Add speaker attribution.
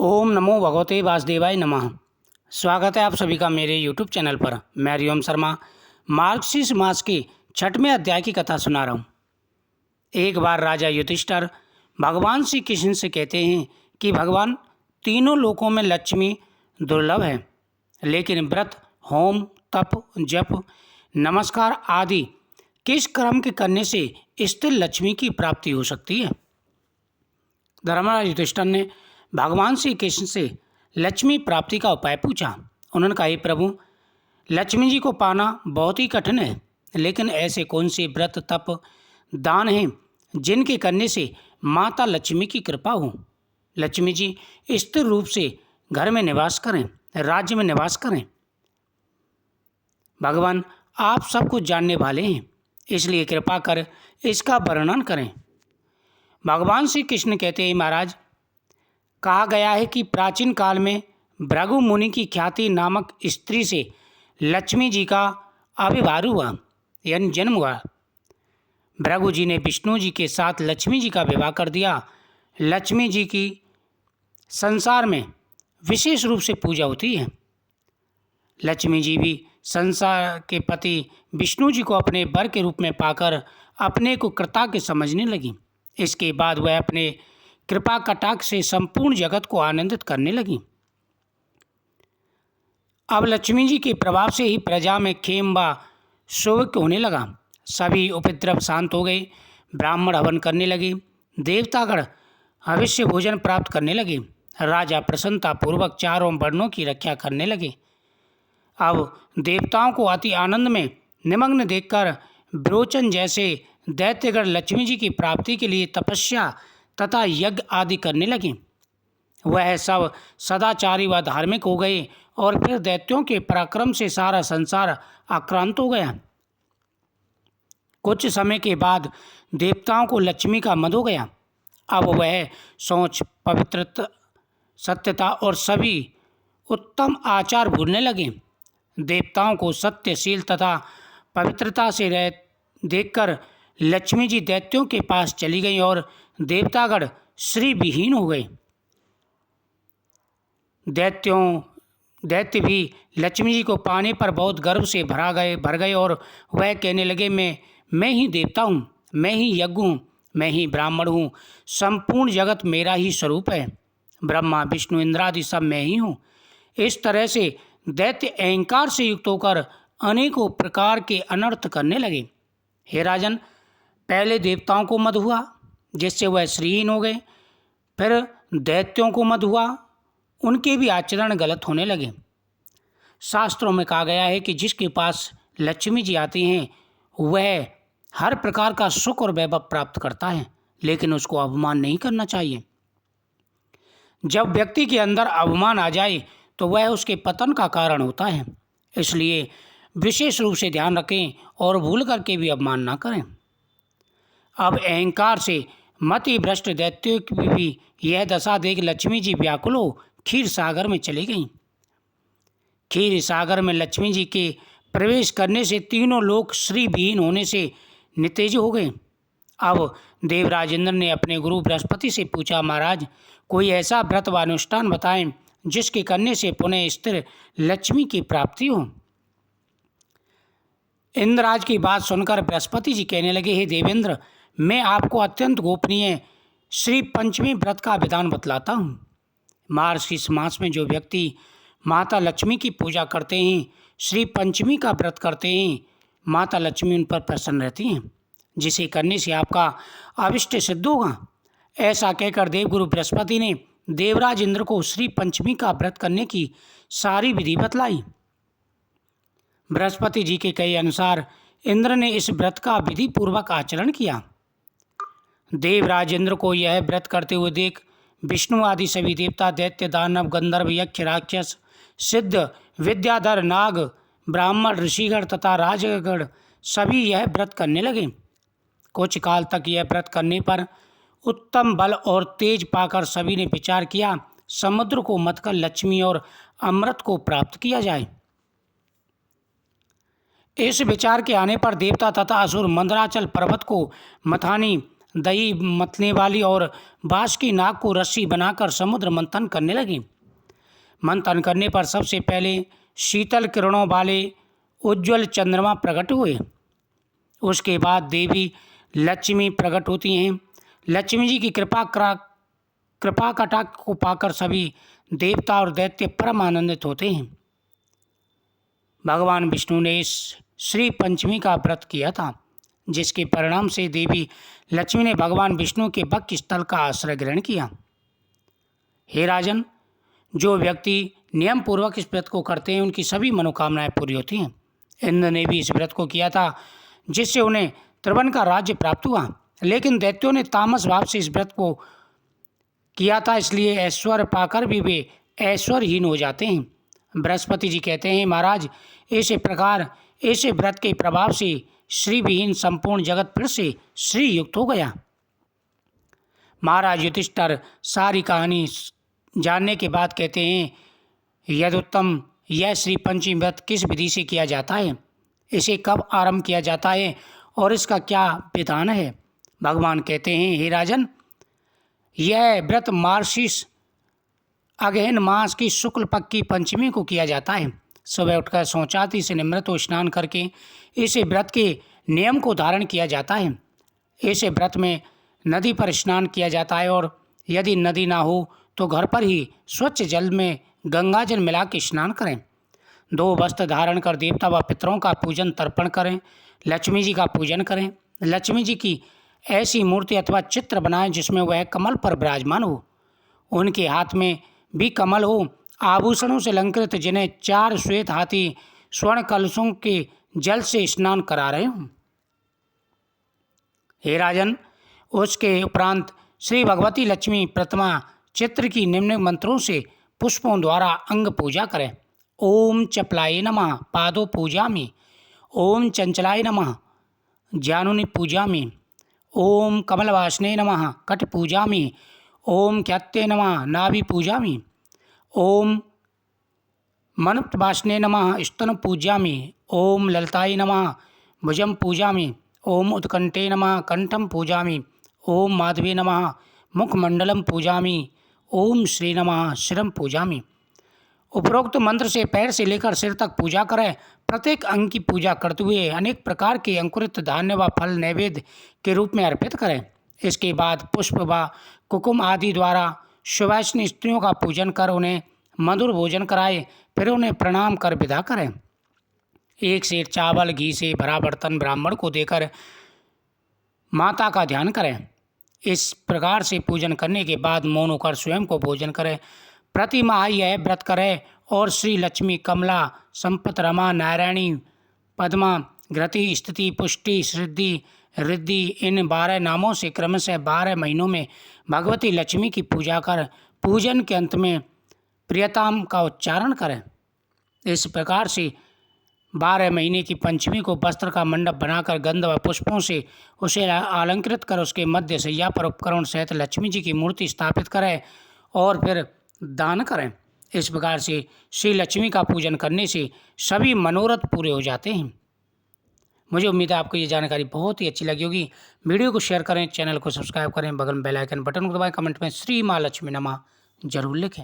Speaker 1: ओम नमो भगवते वासुदेवाय नमः। स्वागत है आप सभी का मेरे यूट्यूब चैनल पर। मैं हरिओम शर्मा मार्गशीर्ष मास के 6वें अध्याय की कथा सुना रहा हूँ। एक बार राजा युधिष्ठिर भगवान श्री कृष्ण से कहते हैं कि भगवान, तीनों लोकों में लक्ष्मी दुर्लभ है, लेकिन व्रत, होम, तप, जप, नमस्कार आदि किस कर्म के करने से स्थिर लक्ष्मी की प्राप्ति हो सकती है। धर्मराज युधिष्ठिर ने भगवान श्री कृष्ण से लक्ष्मी प्राप्ति का उपाय पूछा। उन्होंने कहा, हे प्रभु, लक्ष्मी जी को पाना बहुत ही कठिन है, लेकिन ऐसे कौन से व्रत, तप, दान हैं जिनके करने से माता लक्ष्मी की कृपा हो, लक्ष्मी जी स्थिर रूप से घर में निवास करें, राज्य में निवास करें। भगवान, आप सब कुछ जानने वाले हैं, इसलिए कृपा कर इसका वर्णन करें। भगवान श्री कृष्ण कहते हैं, महाराज, कहा गया है कि प्राचीन काल में भृगु मुनि की ख्याति नामक स्त्री से लक्ष्मी जी का आविर्भाव हुआ, यानी जन्म हुआ। भृगु जी ने विष्णु जी के साथ लक्ष्मी जी का विवाह कर दिया। लक्ष्मी जी की संसार में विशेष रूप से पूजा होती है। लक्ष्मी जी भी संसार के पति विष्णु जी को अपने वर के रूप में पाकर अपने को कृतज्ञ समझने लगी। इसके बाद वह अपने कृपा कटाक्ष से संपूर्ण जगत को आनंदित करने लगी। अब लक्ष्मी जी के प्रभाव से ही प्रजा में खेम व सौभाग्य होने लगा। सभी उपद्रव शांत हो गए। ब्राह्मण हवन करने लगे, देवतागण अवश्य भोजन प्राप्त करने लगे। राजा प्रसन्नता पूर्वक चारों वर्णों की रक्षा करने लगे। अब देवताओं को अति आनंद में निमग्न देखकर ब्रोचन जैसे दैत्यगण लक्ष्मी जी की प्राप्ति के लिए तपस्या तथा यज्ञ आदि करने लगे। वह सब सदाचारी व धार्मिक हो गए और फिर दैत्यों के पराक्रम से सारा संसार आक्रांत हो गया। कुछ समय के बाद देवताओं को लक्ष्मी का मद हो गया। अब वह सोच, पवित्रता, सत्यता और सभी उत्तम आचार भूलने लगे। देवताओं को सत्यशील तथा पवित्रता से देखकर लक्ष्मी जी दैत्यों के पास चली गई और देवतागण श्री विहीन हो गए। दैत्य भी लक्ष्मी जी को पाने पर बहुत गर्व से भर गए और वह कहने लगे, मैं ही देवता हूँ, मैं ही यज्ञ हूँ, मैं ही ब्राह्मण हूँ, संपूर्ण जगत मेरा ही स्वरूप है, ब्रह्मा विष्णु इंद्रादि सब मैं ही हूँ। इस तरह से दैत्य अहंकार से युक्त होकर अनेकों प्रकार के अनर्थ करने लगे। हे राजन, पहले देवताओं को मद हुआ जिससे वह श्रीहीन हो गए, फिर दैत्यों को मद हुआ, उनके भी आचरण गलत होने लगे। शास्त्रों में कहा गया है कि जिसके पास लक्ष्मी जी आती हैं वह हर प्रकार का सुख और वैभव प्राप्त करता है, लेकिन उसको अवमान नहीं करना चाहिए। जब व्यक्ति के अंदर अवमान आ जाए तो वह उसके पतन का कारण होता है। इसलिए विशेष रूप से ध्यान रखें और भूल करके भी अवमान ना करें। अब अहंकार से मति भ्रष्ट दैत्यों की भी यह दशा देख लक्ष्मी जी व्याकुल हो क्षीर सागर में चली गईं। क्षीर सागर में लक्ष्मी जी के प्रवेश करने से तीनों लोग श्री विहीन होने से नितेज हो गए। अब देवराज इंद्र ने अपने गुरु बृहस्पति से पूछा, महाराज, कोई ऐसा व्रत व अनुष्ठान बताएं जिसके करने से पुनः स्थिर लक्ष्मी की प्राप्ति हो। इंद्रराज की बात सुनकर बृहस्पति जी कहने लगे, हे देवेंद्र, मैं आपको अत्यंत गोपनीय श्री पंचमी व्रत का विधान बतलाता हूँ। मार्गशीर्ष मास में जो व्यक्ति माता लक्ष्मी की पूजा करते हैं, श्री पंचमी का व्रत करते हैं, माता लक्ष्मी उन पर प्रसन्न रहती हैं, जिसे करने से आपका अभिष्ट सिद्ध होगा। ऐसा कहकर देवगुरु बृहस्पति ने देवराज इंद्र को श्री पंचमी का व्रत करने की सारी विधि बतलाई। बृहस्पति जी के कहे अनुसार इंद्र ने इस व्रत का विधि पूर्वक आचरण किया। देवराज इंद्र को यह व्रत करते हुए देख विष्णु आदि सभी देवता, दैत्य, दानव, गंधर्व, यक्ष, राक्षस, सिद्ध, विद्याधर, नाग, ब्राह्मण, ऋषिगण तथा राजगण सभी यह व्रत करने लगे। कुछ काल तक यह व्रत करने पर उत्तम बल और तेज पाकर सभी ने विचार किया, समुद्र को मथकर लक्ष्मी और अमृत को प्राप्त किया जाए। इस विचार के आने पर देवता तथा असुर मंदराचल पर्वत को मथानी दही मतने वाली और बाँस की नाक को रस्सी बनाकर समुद्र मंथन करने लगी। मंथन करने पर सबसे पहले शीतल किरणों वाले उज्ज्वल चंद्रमा प्रकट हुए। उसके बाद देवी लक्ष्मी प्रकट होती हैं। लक्ष्मी जी की कृपा कटाक्ष को पाकर सभी देवता और दैत्य परम आनंदित होते हैं। भगवान विष्णु ने इस श्री पंचमी का व्रत किया था, जिसके परिणाम से देवी लक्ष्मी ने भगवान विष्णु के वक्ष स्थल का आश्रय ग्रहण किया। हे राजन, जो व्यक्ति नियम पूर्वक इस व्रत को करते हैं उनकी सभी मनोकामनाएं पूरी होती हैं। इंद्र ने भी इस व्रत को किया था, जिससे उन्हें त्रिभुवन का राज्य प्राप्त हुआ, लेकिन दैत्यों ने तामस भाव से इस व्रत को किया था, इसलिए ऐश्वर्य पाकर भी वे ऐश्वर्यहीन हो जाते हैं। बृहस्पति जी कहते हैं, महाराज, ऐसे व्रत के प्रभाव से श्री विहीन संपूर्ण जगत फिर से श्री युक्त हो गया। महाराज युधिष्ठिर सारी कहानी जानने के बाद कहते हैं, यदुत्तम, यह श्री पंचमी व्रत किस विधि से किया जाता है, इसे कब आरंभ किया जाता है और इसका क्या विधान है? भगवान कहते हैं, हे राजन, यह व्रत मार्गशीर्ष अगहन मास की शुक्ल पक्ष की पंचमी को किया जाता है। सुबह उठकर शौचादि से निवृत्त हो स्नान करके इस व्रत के नियम को धारण किया जाता है। इस व्रत में नदी पर स्नान किया जाता है और यदि नदी ना हो तो घर पर ही स्वच्छ जल में गंगा जल मिला के स्नान करें। 2 वस्त्र धारण कर देवता व पितरों का पूजन तर्पण करें। लक्ष्मी जी का पूजन करें। लक्ष्मी जी की ऐसी मूर्ति अथवा चित्र बनाएं जिसमें वह कमल पर विराजमान हो, उनके हाथ में भी कमल हो, आभूषणों से अलंकृत, जिन्हें 4 श्वेत हाथी स्वर्ण कलशों के जल से स्नान करा रहे हों। हे राजन, उसके उपरांत श्री भगवती लक्ष्मी प्रतिमा चित्र की निम्न मंत्रों से पुष्पों द्वारा अंग पूजा करें। ओम चपलाय नमः पादो पूजामि, ओम चंचलाय नमः जानुनि पूजामि, ओम कमलवासने नमः कट पूजामि, ओम ख्यात्ते नमः नाभि पूजामि, ओम मनुत्वासने नमः स्तन पूजामि, ओम ललिताय नमः भुजं पूजामि, ओम उत्कंठे नमः कंठं पूजामि, ओम माधवे नमः मुखमंडलं पूजामि, ओम श्री नमः शिरं पूजामि। उपरोक्त मंत्र से पैर से लेकर सिर तक पूजा करें। प्रत्येक अंग की पूजा करते हुए अनेक प्रकार के अंकुरित धान्य व फल नैवेद्य के रूप में अर्पित करें। इसके बाद पुष्प व कुकुम आदि द्वारा सुवासिनी स्त्रियों का पूजन कर उन्हें मधुर भोजन कराएं, फिर उन्हें प्रणाम कर विदा करें। 1 सेर चावल घी से भरा बर्तन ब्राह्मण को देकर माता का ध्यान करें। इस प्रकार से पूजन करने के बाद मौन होकर स्वयं को भोजन करें। प्रति माह यह व्रत करें और श्री लक्ष्मी, कमला, संपत, रमा, नारायणी, पद्मा, घृति, स्थिति, पुष्टि, सिद्धि, रिद्धि, इन 12 नामों से क्रमशः 12 महीनों में भगवती लक्ष्मी की पूजा कर पूजन के अंत में प्रियताम का उच्चारण करें। इस प्रकार से 12 महीने की पंचमी को वस्त्र का मंडप बनाकर गंध व पुष्पों से उसे अलंकृत कर उसके मध्य सैया पर उपकरण सहित लक्ष्मी जी की मूर्ति स्थापित करें और फिर दान करें। इस प्रकार से श्री लक्ष्मी का पूजन करने से सभी मनोरथ पूरे हो जाते हैं। मुझे उम्मीद है आपको ये जानकारी बहुत ही अच्छी लगी होगी। वीडियो को शेयर करें, चैनल को सब्सक्राइब करें, बगल में बेल आइकन बटन को दबाएं, कमेंट में श्री माँ लक्ष्मी नमः जरूर लिखें।